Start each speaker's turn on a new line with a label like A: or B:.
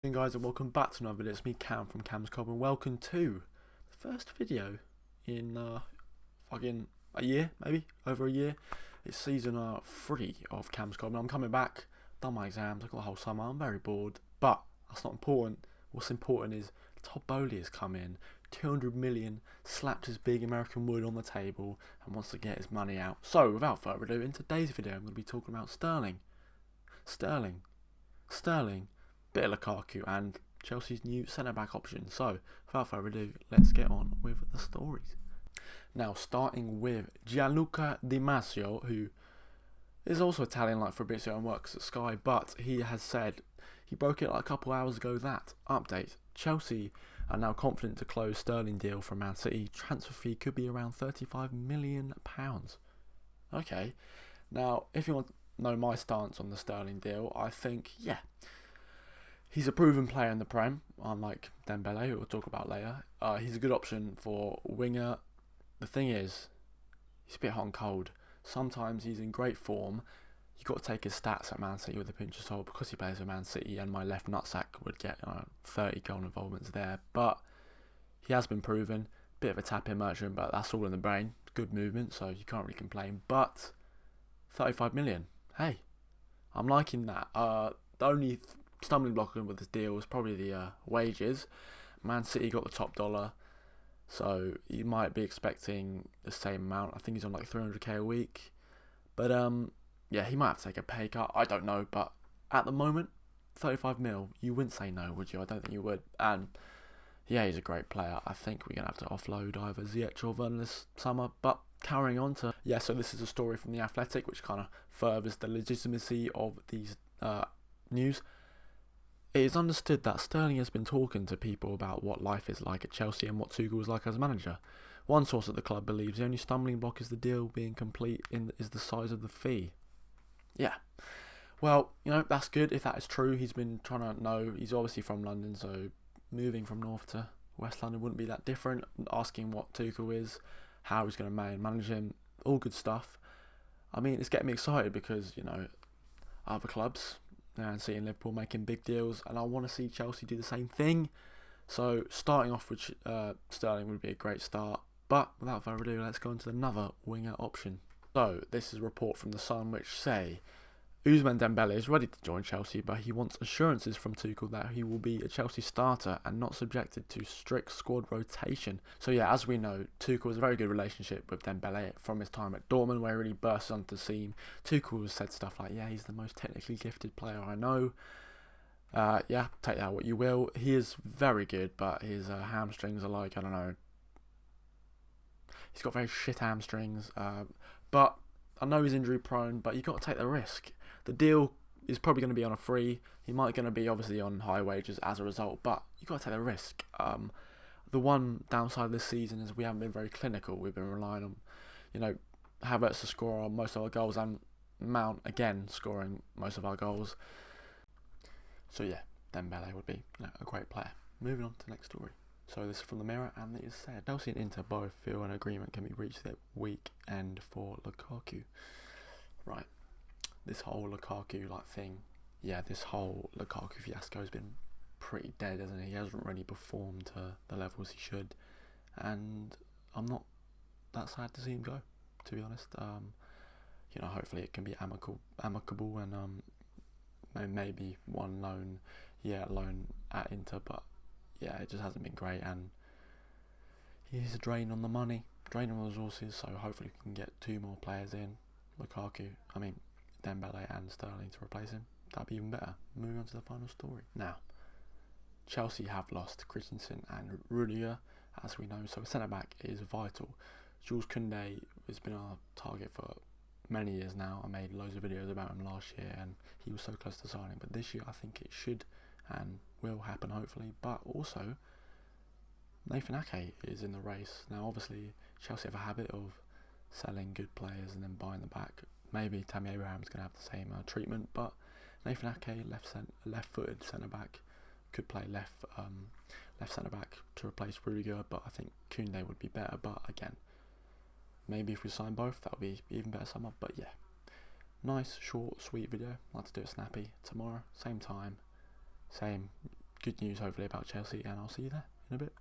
A: Hey guys, and welcome back to another video. It's me, Cam from Cam's Cob, and welcome to the first video in fucking a year, maybe over a year. It's season 3 of Cam's Cob, and I'm coming back. Done my exams. I've got a whole summer. I'm very bored, but that's not important. What's important is Todd Bowley has come in, 200 million, slapped his big American wood on the table, and wants to get his money out. So, without further ado, in today's video, I'm going to be talking about Sterling. Bit of Lukaku and Chelsea's new centre-back option. So, without further ado, let's get on with the stories. Now, starting with Gianluca Di Marzio, who is also Italian like Fabrizio and works at Sky, but he has said, he broke it like a couple hours ago, that, update, Chelsea are now confident to close Sterling deal from Man City. Transfer fee could be around £35 million. Okay, now, if you want to know my stance on the Sterling deal, I think, yeah, he's a proven player in the Prem, unlike Dembele, who we'll talk about later. He's a good option for winger. The thing is, he's a bit hot and cold. Sometimes he's in great form. You've got to take his stats at Man City with a pinch of salt because he plays for Man City, and my left nutsack would get 30 goal involvements there. But he has been proven. Bit of a tap-in merchant, but that's all in the brain. Good movement, so you can't really complain. But 35 million. Hey, I'm liking that. The only stumbling block with this deal was probably the wages. Man City got the top dollar, so you might be expecting the same amount. I think he's on like 300k a week, but yeah, he might have to take a pay cut. I don't know, but at the moment, 35 mil, you wouldn't say no, would you? I don't think you would. And yeah, he's a great player. I think we're gonna have to offload either Ziyech or Werner this summer. But carrying on to so this is a story from the Athletic, which kind of furthers the legitimacy of these news. It is understood that Sterling has been talking to people about what life is like at Chelsea and what Tuchel was like as manager. One source at the club believes the only stumbling block is the deal being complete is the size of the fee. Yeah. Well, that's good if that is true. He's been trying to know. He's obviously from London, so moving from North to West London wouldn't be that different. Asking what Tuchel is, how he's going to manage him, all good stuff. I mean, it's getting me excited because, other clubs, and seeing Liverpool making big deals, and I want to see Chelsea do the same thing. So starting off with Sterling would be a great start, but without further ado, let's go into another winger option. So this is a report from The Sun which say Ousmane Dembele is ready to join Chelsea, but he wants assurances from Tuchel that he will be a Chelsea starter and not subjected to strict squad rotation. So yeah, as we know, Tuchel has a very good relationship with Dembele from his time at Dortmund, where he really bursts onto the scene. Tuchel has said stuff like, yeah, he's the most technically gifted player I know. Yeah, take that what you will. He is very good, but his hamstrings are like, I don't know. He's got very shit hamstrings, but I know he's injury prone, but you've got to take the risk. The deal is probably going to be on a free. He might going to be obviously on high wages as a result, but you've got to take the risk. The one downside of this season is we haven't been very clinical. We've been relying on, Havertz to score on most of our goals and Mount again scoring most of our goals. So yeah, Dembele would be a great player. Moving on to the next story. So this is from the Mirror, and it is said Chelsea and Inter both feel an agreement can be reached at weekend for Lukaku. Right, this whole Lukaku thing, this whole Lukaku fiasco has been pretty dead, hasn't it? He hasn't really performed to the levels he should, and I'm not that sad to see him go, to be honest. Hopefully it can be amicable, and maybe one loan at Inter, but yeah, it just hasn't been great, and he's a drain on the money, drain on the resources, so hopefully we can get 2 more players in, Dembele and Sterling, to replace him. That'd be even better. Moving on to the final story. Now, Chelsea have lost Christensen and Rudiger, as we know, so a centre-back is vital. Jules Koundé has been our target for many years now. I made loads of videos about him last year, and he was so close to signing, but this year I think it should and will happen, hopefully. But also, Nathan Ake is in the race. Now, obviously, Chelsea have a habit of selling good players and then buying them back. Maybe Tammy Abraham's going to have the same treatment, but Nathan Ake, left-footed centre-back, could play left centre-back to replace Rudiger, but I think Koundé would be better. But again, maybe if we sign both, that would be even better summer. But yeah, nice, short, sweet video. I'd like to do it snappy tomorrow, same time, same good news hopefully about Chelsea, and I'll see you there in a bit.